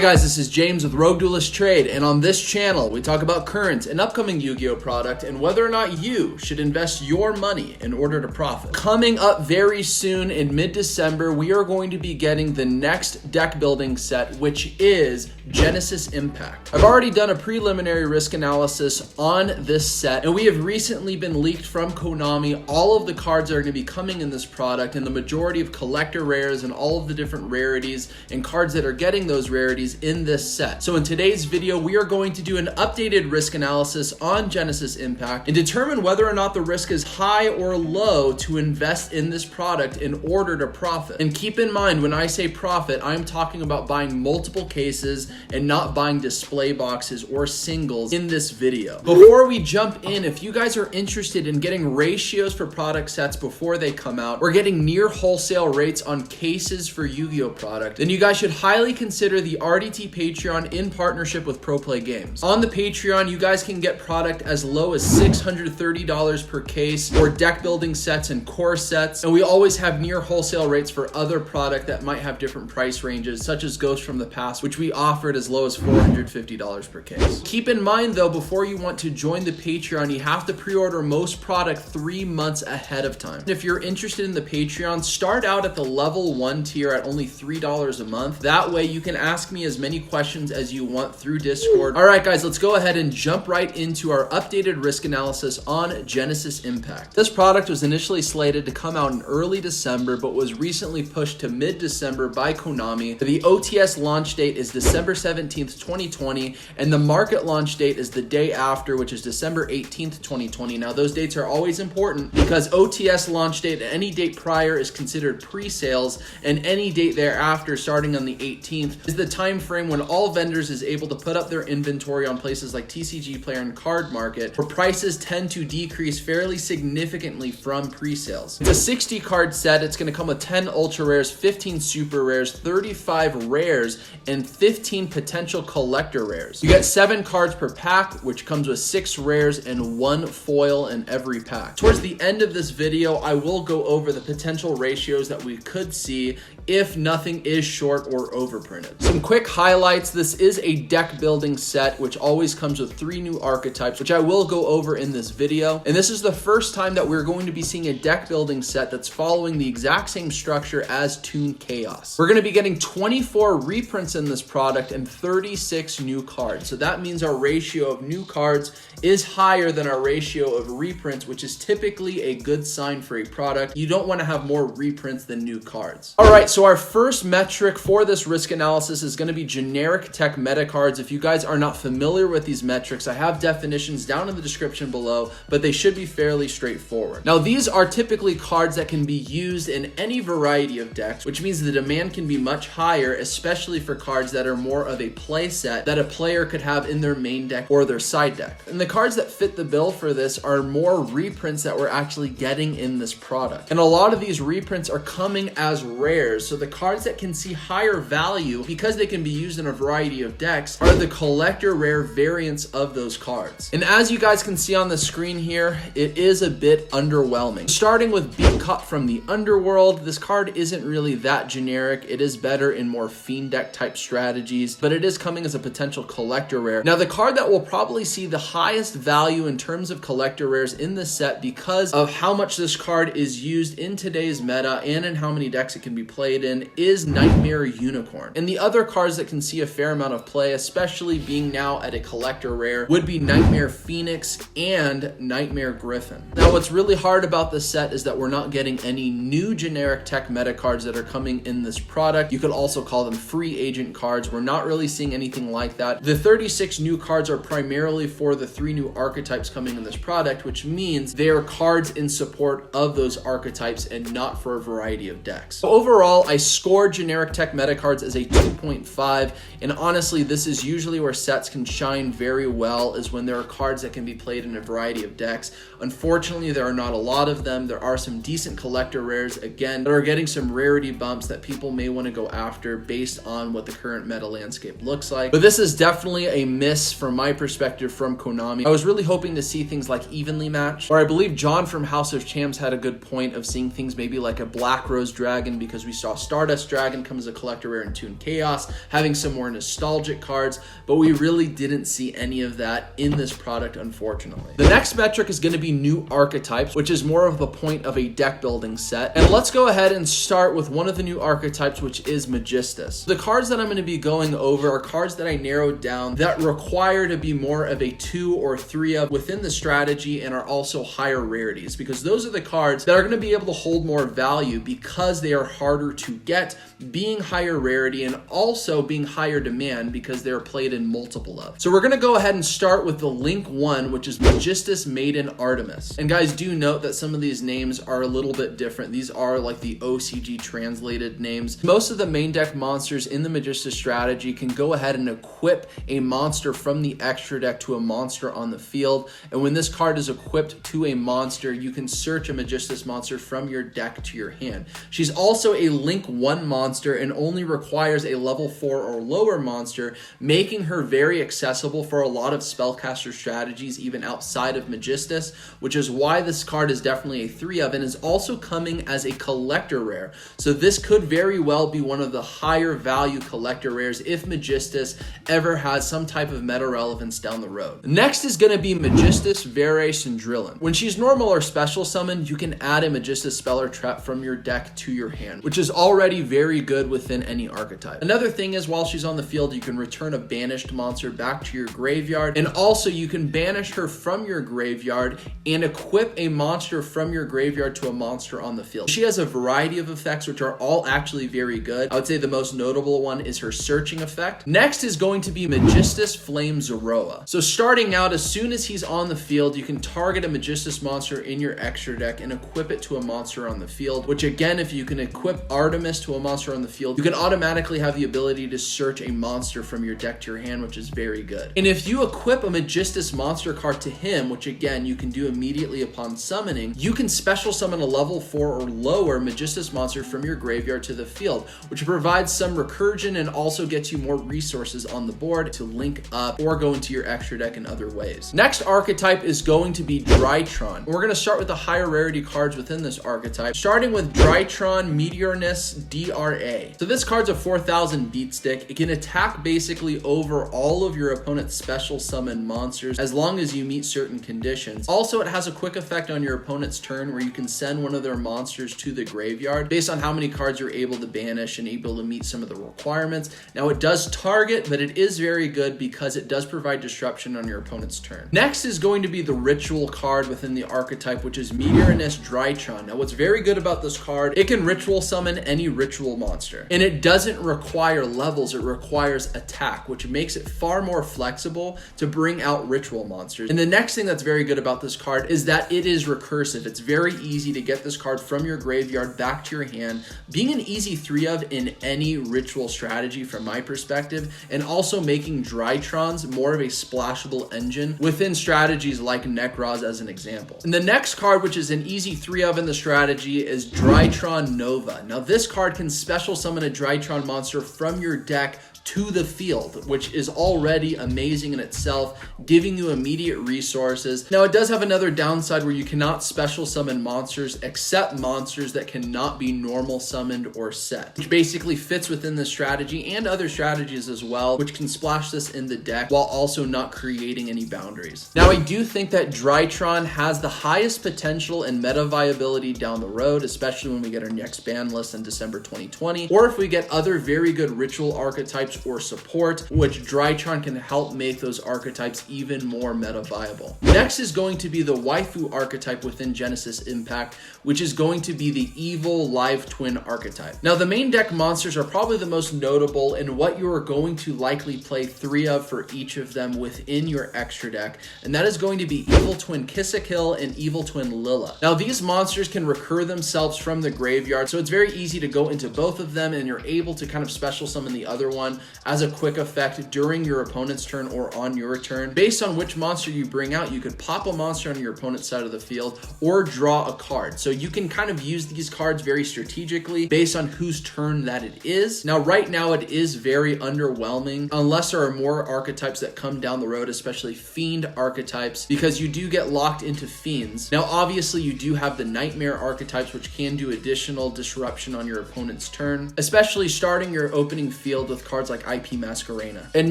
guys, this is James with RogueDuelist Trade, and on this channel we talk about current and upcoming Yu-Gi-Oh product and whether or not you should invest your money in order to profit. Coming up very soon in mid-December, we are going to be getting the next deck building set, which is Genesis Impact. I've already done a preliminary risk analysis on this set, and we have recently been leaked from Konami all of the cards that are going to be coming in this product and the majority of collector rares and all of the different rarities and cards that are getting those rarities in this set. So in today's video, we are going to do an updated risk analysis on Genesis Impact and determine whether or not the risk is high or low to invest in this product in order to profit. And keep in mind, when I say profit, I'm talking about buying multiple cases and not buying display boxes or singles in this video. Before we jump in, if you guys are interested in getting ratios for product sets before they come out, or getting near wholesale rates on cases for Yu-Gi-Oh product, then you guys should highly consider the RDT Patreon in partnership with ProPlay Games. On the Patreon, you guys can get product as low as $630 per case for deck building sets and core sets, and we always have near wholesale rates for other product that might have different price ranges, such as Ghost from the Past, which we offered as low as $450 per case. Keep in mind though, before you want to join the Patreon, you have to pre-order most product 3 months ahead of time. If you're interested in the Patreon, start out at the level 1 tier at only $3 a month. That way you can ask me as many questions as you want through Discord. All right guys, let's go ahead and jump right into our updated risk analysis on Genesis Impact. This product was initially slated to come out in early December, but was recently pushed to mid-December by Konami. The OTS launch date is December 17th, 2020, and the market launch date is the day after, which is December 18th, 2020. Now those dates are always important because OTS launch date and any date prior is considered pre-sales, and any date thereafter starting on the 18th is the time frame when all vendors is able to put up their inventory on places like TCG Player and Card Market, where prices tend to decrease fairly significantly from pre-sales. It's a 60 card set. It's going to come with 10 ultra rares, 15 super rares, 35 rares, and 15 potential collector rares. You get 7 cards per pack, which comes with 6 rares and 1 foil in every pack. Towards the end of this video, I will go over the potential ratios that we could see if nothing is short or overprinted. Some quick highlights. This is a deck building set, which always comes with 3 new archetypes, which I will go over in this video. And this is the first time that we're going to be seeing a deck building set that's following the exact same structure as Toon Chaos. We're going to be getting 24 reprints in this product and 36 new cards. So that means our ratio of new cards is higher than our ratio of reprints, which is typically a good sign for a product. You don't want to have more reprints than new cards. All right, so our first metric for this risk analysis is going to be generic tech meta cards. If you guys are not familiar with these metrics, I have definitions down in the description below, but they should be fairly straightforward. Now, these are typically cards that can be used in any variety of decks, which means the demand can be much higher, especially for cards that are more of a play set that a player could have in their main deck or their side deck. And the cards that fit the bill for this are more reprints that we're actually getting in this product. And a lot of these reprints are coming as rares. So the cards that can see higher value because they can be used in a variety of decks are the collector rare variants of those cards. And as you guys can see on the screen here, it is a bit underwhelming. Starting with Beat Cop from the Underworld, this card isn't really that generic. It is better in more fiend deck type strategies, but it is coming as a potential collector rare. Now, the card that will probably see the highest value in terms of collector rares in this set because of how much this card is used in today's meta and in how many decks it can be played in is Nightmare Unicorn. And the other cards that can see a fair amount of play, especially being now at a collector rare, would be Nightmare Phoenix and Nightmare Griffin. Now, what's really hard about this set is that we're not getting any new generic tech meta cards that are coming in this product. You could also call them free agent cards. We're not really seeing anything like that. The 36 new cards are primarily for the 3 new archetypes coming in this product, which means they are cards in support of those archetypes and not for a variety of decks. So overall, I scored generic tech meta cards as a 2.5, and honestly, this is usually where sets can shine very well, is when there are cards that can be played in a variety of decks. Unfortunately, there are not a lot of them. There are some decent collector rares, again, that are getting some rarity bumps that people may want to go after based on what the current meta landscape looks like. But this is definitely a miss from my perspective from Konami. I was really hoping to see things like evenly matched, or I believe John from House of Champs had a good point of seeing things maybe like a Black Rose Dragon, because we saw saw Stardust Dragon come as a collector rare in Toon Chaos, having some more nostalgic cards, but we really didn't see any of that in this product, unfortunately. The next metric is going to be new archetypes, which is more of a point of a deck building set. And let's go ahead and start with one of the new archetypes, which is Magistus. The cards that I'm going to be going over are cards that I narrowed down that require to be more of a 2 or 3 of within the strategy and are also higher rarities, because those are the cards that are going to be able to hold more value because they are harder to get, being higher rarity and also being higher demand because they're played in multiple of. So we're going to go ahead and start with the link 1, which is Magistus Maiden Artemis. And guys, do note that some of these names are a little bit different. These are like the OCG translated names. Most of the main deck monsters in the Magistus strategy can go ahead and equip a monster from the extra deck to a monster on the field. And when this card is equipped to a monster, you can search a Magistus monster from your deck to your hand. She's also a link 1 monster and only requires a level 4 or lower monster, making her very accessible for a lot of spellcaster strategies even outside of Magistus, which is why this card is definitely a 3 of and is also coming as a collector rare. So this could very well be one of the higher value collector rares if Magistus ever has some type of meta relevance down the road. Next is going to be Magistus Vere Syndrillin. When she's normal or special summoned, you can add a Magistus spell or trap from your deck to your hand, which is already very good within any archetype. Another thing is, while she's on the field, you can return a banished monster back to your graveyard, and also you can banish her from your graveyard and equip a monster from your graveyard to a monster on the field. She has a variety of effects which are all actually very good. I would say the most notable one is her searching effect. Next is going to be Magistus Flame Zoroa. So starting out, as soon as he's on the field, you can target a Magistus monster in your extra deck and equip it to a monster on the field, which again, if you can equip Artemis to a monster on the field, you can automatically have the ability to search a monster from your deck to your hand, which is very good. And if you equip a Magistus monster card to him, which again, you can do immediately upon summoning, you can special summon a level 4 or lower Magistus monster from your graveyard to the field, which provides some recursion and also gets you more resources on the board to link up or go into your extra deck in other ways. Next archetype is going to be Drytron. We're going to start with the higher rarity cards within this archetype, starting with Drytron Meteorness DRA. So this card's a 4000 beat stick. It can attack basically over all of your opponent's special summon monsters as long as you meet certain conditions. Also, it has a quick effect on your opponent's turn where you can send one of their monsters to the graveyard based on how many cards you're able to banish and able to meet some of the requirements. Now, it does target, but it is very good because it does provide disruption on your opponent's turn. Next is going to be the ritual card within the archetype, which is Meteorness Drytron. Now, what's very good about this card, it can ritual summon any ritual monster, and it doesn't require levels, it requires attack, which makes it far more flexible to bring out ritual monsters. And the next thing that's very good about this card is that it is recursive. It's very easy to get this card from your graveyard back to your hand, being an easy 3 of in any ritual strategy from my perspective, and also making Drytrons more of a splashable engine within strategies like Nekroz as an example. And the next card, which is an easy 3 of in the strategy, is Drytron Nova. Now this card can special summon a Drytron monster from your deck to the field, which is already amazing in itself, giving you immediate resources. Now, it does have another downside where you cannot special summon monsters except monsters that cannot be normal summoned or set, which basically fits within this strategy and other strategies as well, which can splash this in the deck while also not creating any boundaries. Now, I do think that Drytron has the highest potential and meta viability down the road, especially when we get our next ban list in December 2020, or if we get other very good ritual archetypes or support, which Drytron can help make those archetypes even more meta viable. Next is going to be the waifu archetype within Genesis Impact, which is going to be the evil live twin archetype. Now, the main deck monsters are probably the most notable and what you are going to likely play 3 of for each of them within your extra deck, and that is going to be evil twin Kissakill and evil twin Lilla. Now, these monsters can recur themselves from the graveyard, so it's very easy to go into both of them and you're able to kind of special summon the other one as a quick effect during your opponent's turn or on your turn. Based on which monster you bring out, you could pop a monster on your opponent's side of the field or draw a card. So you can kind of use these cards very strategically based on whose turn that it is. Now, right now it is very underwhelming unless there are more archetypes that come down the road, especially fiend archetypes, because you do get locked into fiends. Now, obviously you do have the nightmare archetypes, which can do additional disruption on your opponent's turn, especially starting your opening field with cards like IP Masquerena. And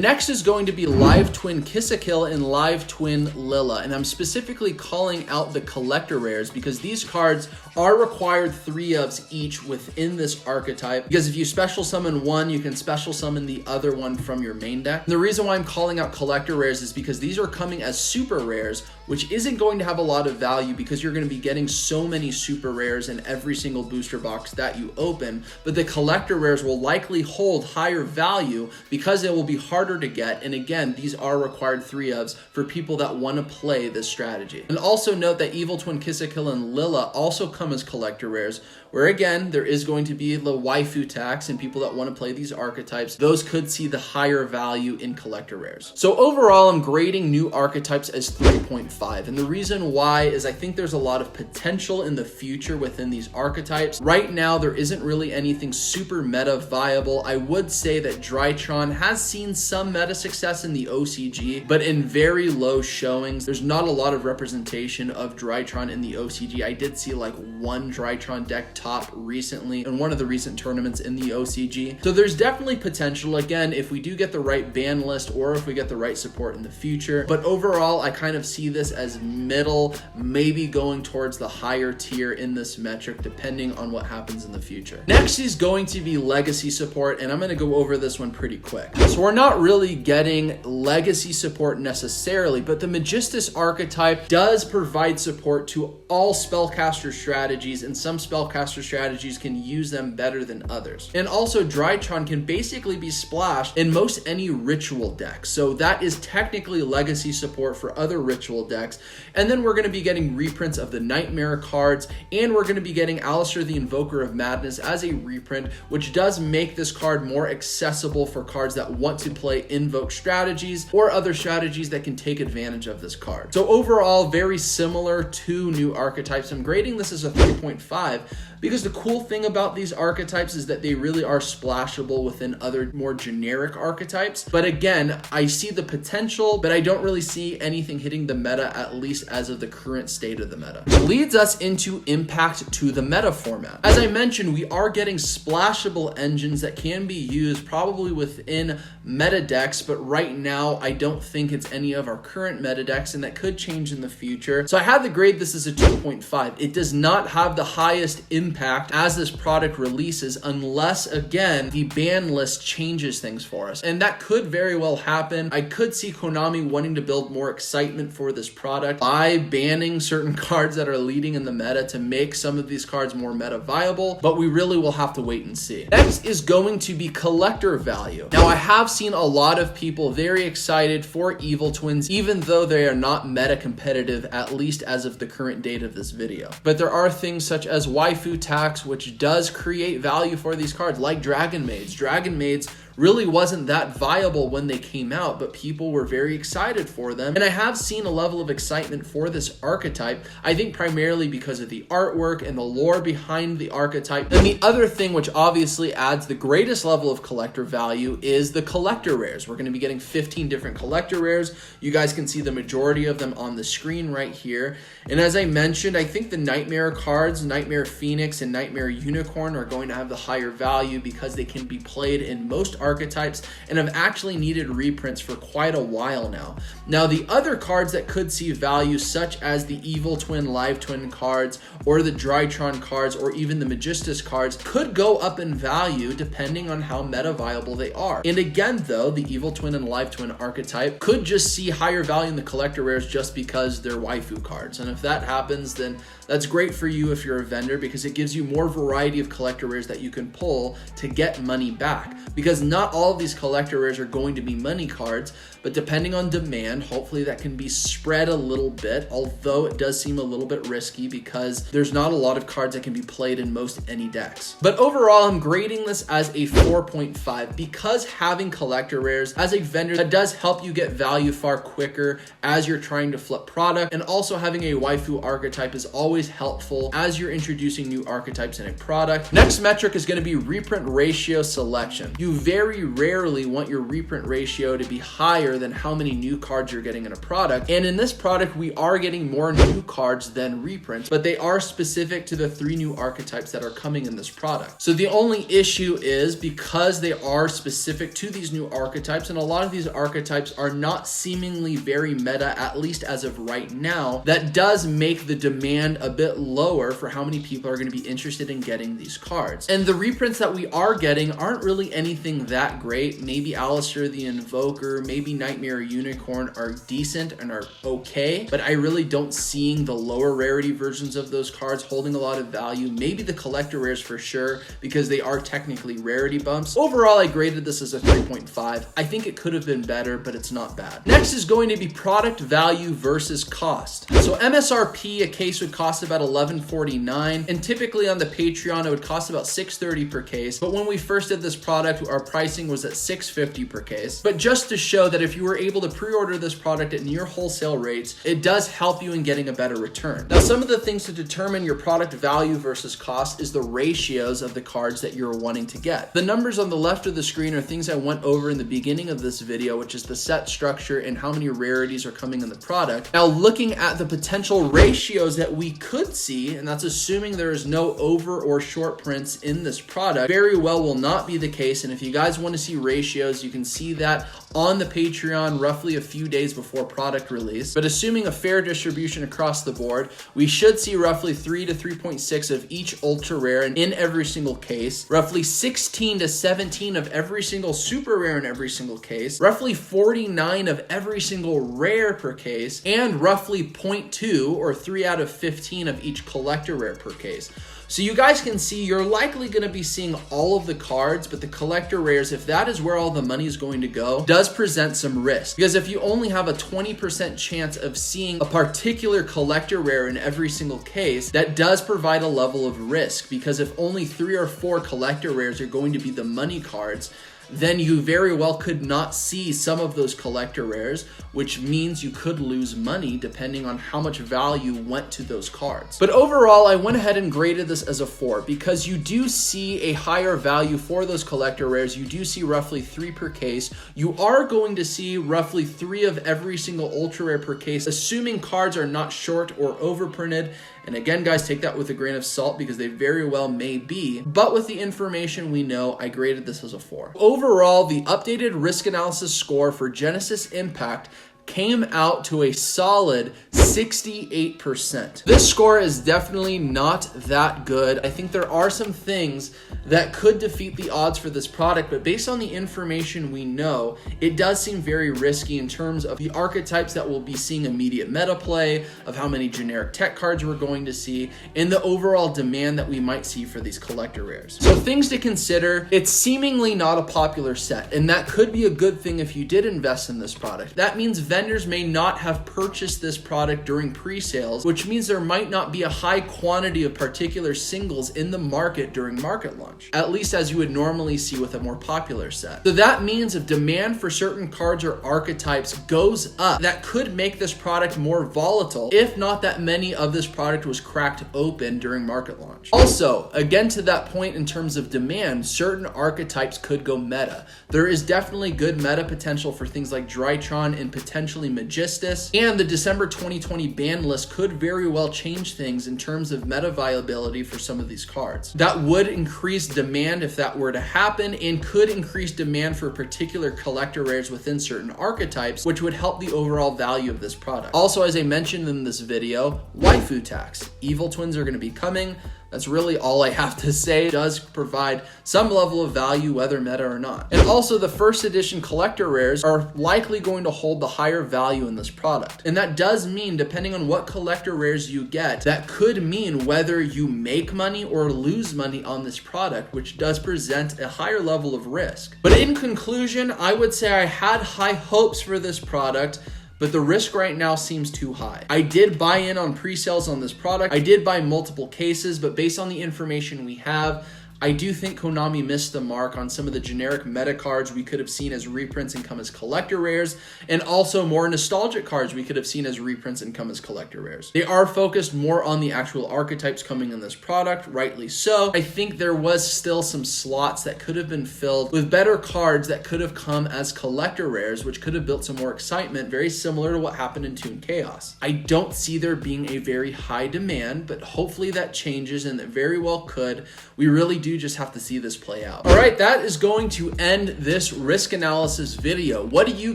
next is going to be Live Twin Kiss-a-Kill and Live Twin Lila. And I'm specifically calling out the collector rares because these cards are required 3-ofs each within this archetype, because if you special summon one, you can special summon the other one from your main deck. And the reason why I'm calling out collector rares is because these are coming as super rares, which isn't going to have a lot of value because you're going to be getting so many super rares in every single booster box that you open. But the collector rares will likely hold higher value because it will be harder to get. And again, these are required 3-ofs for people that want to play this strategy. And also note that Evil Twin Kiss-a-Kill and Lila also come as collector rares, where again, there is going to be the waifu tax, and people that want to play these archetypes, those could see the higher value in collector rares. So overall, I'm grading new archetypes as 3.5. And the reason why is I think there's a lot of potential in the future within these archetypes. Right now, there isn't really anything super meta viable. I would say that Drytron has seen some meta success in the OCG, but in very low showings. There's not a lot of representation of Drytron in the OCG. I did see like one Drytron deck top recently in one of the recent tournaments in the OCG. So there's definitely potential, again, if we do get the right ban list or if we get the right support in the future. But overall, I kind of see this as middle, maybe going towards the higher tier in this metric, depending on what happens in the future. Next is going to be legacy support, and I'm going to go over this one pretty quick. So we're not really getting legacy support necessarily, but the Magistus archetype does provide support to all spellcaster strategies, and some spellcaster strategies can use them better than others. And also Drytron can basically be splashed in most any ritual deck. So that is technically legacy support for other ritual decks. And then we're going to be getting reprints of the Nightmare cards, and we're going to be getting Alistair the Invoker of Madness as a reprint, which does make this card more accessible for cards that want to play invoke strategies or other strategies that can take advantage of this card. So overall, very similar to new archetypes. I'm grading this as a 3.5 because the cool thing about these archetypes is that they really are splashable within other more generic archetypes. But again, I see the potential, but I don't really see anything hitting the meta, at least as of the current state of the meta. Which leads us into impact to the meta format. As I mentioned, we are getting splashable engines that can be used probably within meta decks, but right now I don't think it's any of our current meta decks, and that could change in the future. So I had to grade this as a 2.5. It does not have the highest impact as this product releases, unless again the ban list changes things for us, and that could very well happen. I could see Konami wanting to build more excitement for this product by banning certain cards that are leading in the meta to make some of these cards more meta viable, but we really will have to wait and see. Next is going to be collector value. Now, I have seen a lot of people very excited for Evil Twins, even though they are not meta competitive, at least as of the current date of this video. But there are things such as waifu tax, which does create value for these cards, like Dragon Maids. Dragon Maids really wasn't that viable when they came out, but people were very excited for them. And I have seen a level of excitement for this archetype, I think primarily because of the artwork and the lore behind the archetype. And the other thing which obviously adds the greatest level of collector value is the collector rares. We're going to be getting 15 different collector rares. You guys can see the majority of them on the screen right here. And as I mentioned, I think the Nightmare cards, Nightmare Phoenix and Nightmare Unicorn, are going to have the higher value because they can be played in most archetypes and have actually needed reprints for quite a while now. Now, the other cards that could see value, such as the Evil Twin Live Twin cards or the Drytron cards or even the Magistus cards, could go up in value depending on how meta viable they are. And again, though, the Evil Twin and Live Twin archetype could just see higher value in the collector rares just because they're waifu cards. And if that happens, then that's great for you if you're a vendor, because it gives you more variety of collector rares that you can pull to get money back. Because not all of these collector rares are going to be money cards, but depending on demand, hopefully that can be spread a little bit, although it does seem a little bit risky because there's not a lot of cards that can be played in most any decks. But overall, I'm grading this as a 4.5 because having collector rares as a vendor, that does help you get value far quicker as you're trying to flip product, and also having a waifu archetype is always helpful as you're introducing new archetypes in a product. Next metric is going to be reprint ratio selection. You very rarely want your reprint ratio to be higher than how many new cards you're getting in a product, and in this product we are getting more new cards than reprints, but they are specific to the 3 new archetypes that are coming in this product. So the only issue is because they are specific to these new archetypes, and a lot of these archetypes are not seemingly very meta, at least as of right now, that does make the demand a bit lower for how many people are going to be interested in getting these cards. And the reprints that we are getting aren't really anything that great. Maybe Alistair the Invoker, maybe Nightmare Unicorn are decent and are okay, but I really don't seeing the lower rarity versions of those cards holding a lot of value. Maybe the collector rares for sure, because they are technically rarity bumps. Overall, I graded this as a 3.5. I think it could have been better, but it's not bad. Next is going to be product value versus cost. So MSRP, a case would cost about $11.49, and typically on the Patreon, it would cost about $6.30 per case. But when we first did this product, our pricing was at $6.50 per case. But just to show that if you were able to pre-order this product at near wholesale rates, it does help you in getting a better return. Now, some of the things to determine your product value versus cost is the ratios of the cards that you're wanting to get. The numbers on the left of the screen are things I went over in the beginning of this video, which is the set structure and how many rarities are coming in the product. Now, looking at the potential ratios that we could see, and that's assuming there is no over or short prints in this product, very well will not be the case. And if you guys want to see ratios, you can see that on the Patreon roughly a few days before product release. But assuming a fair distribution across the board, we should see roughly 3 to 3.6 of each ultra rare in every single case, roughly 16 to 17 of every single super rare in every single case, roughly 49 of every single rare per case, and roughly 0.2 or 3 out of 15 of each collector rare per case. So you guys can see you're likely going to be seeing all of the cards, but the collector rares, if that is where all the money is going to go, does present some risk. Because if you only have a 20% chance of seeing a particular collector rare in every single case, that does provide a level of risk. Because if only 3 or 4 collector rares are going to be the money cards, then you very well could not see some of those collector rares, which means you could lose money depending on how much value went to those cards. But overall, I went ahead and graded this as a 4 because you do see a higher value for those collector rares. You do see roughly 3 per case. You are going to see roughly 3 of every single ultra rare per case, assuming cards are not short or overprinted. And again, guys, take that with a grain of salt because they very well may be. But with the information we know, I graded this as a 4. Overall, the updated risk analysis score for Genesis Impact came out to a solid 68%. This score is definitely not that good. I think there are some things that could defeat the odds for this product, but based on the information we know, it does seem very risky in terms of the archetypes that we'll be seeing immediate meta play, of how many generic tech cards we're going to see, and the overall demand that we might see for these collector rares. So things to consider, it's seemingly not a popular set, and that could be a good thing if you did invest in this product. That means vendors may not have purchased this product during pre-sales, which means there might not be a high quantity of particular singles in the market during market launch, at least as you would normally see with a more popular set. So that means if demand for certain cards or archetypes goes up, that could make this product more volatile, if not that many of this product was cracked open during market launch. Also, again to that point in terms of demand, certain archetypes could go meta. There is definitely good meta potential for things like Drytron and potentially Magistus, and the December 2020 ban list could very well change things in terms of meta viability for some of these cards. That would increase demand if that were to happen, and could increase demand for particular collector rares within certain archetypes, which would help the overall value of this product. Also, as I mentioned in this video, waifu tax. Evil twins are going to be coming. That's really all I have to say. It does provide some level of value, whether meta or not. And also the first edition collector rares are likely going to hold the higher value in this product. And that does mean, depending on what collector rares you get, that could mean whether you make money or lose money on this product, which does present a higher level of risk. But in conclusion, I would say I had high hopes for this product, but the risk right now seems too high. I did buy in on pre-sales on this product. I did buy multiple cases, but based on the information we have, I do think Konami missed the mark on some of the generic meta cards we could have seen as reprints and come as collector rares, and also more nostalgic cards we could have seen as reprints and come as collector rares. They are focused more on the actual archetypes coming in this product, rightly so. I think there was still some slots that could have been filled with better cards that could have come as collector rares, which could have built some more excitement, very similar to what happened in Toon Chaos. I don't see there being a very high demand, but hopefully that changes, and it very well could. We really do just have to see this play out. All right, that is going to end this risk analysis video. What do you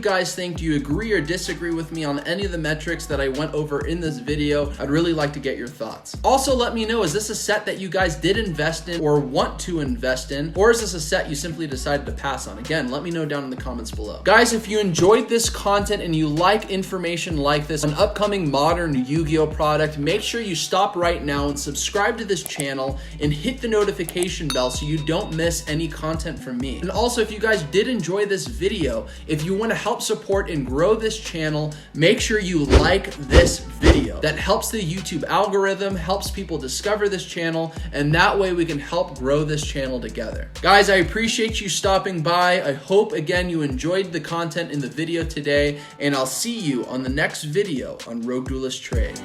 guys think? Do you agree or disagree with me on any of the metrics that I went over in this video? I'd really like to get your thoughts. Also, let me know, is this a set that you guys did invest in or want to invest in, or is this a set you simply decided to pass on? Again, let me know down in the comments below. Guys, if you enjoyed this content and you like information like this on upcoming modern Yu-Gi-Oh product, make sure you stop right now and subscribe to this channel and hit the notification bell so you don't miss any content from me. And also, if you guys did enjoy this video, if you want to help support and grow this channel, make sure you like this video. That helps the YouTube algorithm, helps people discover this channel, and that way we can help grow this channel together. Guys, I appreciate you stopping by. I hope again you enjoyed the content in the video today, and I'll see you on the next video on RogueDuelist Trade.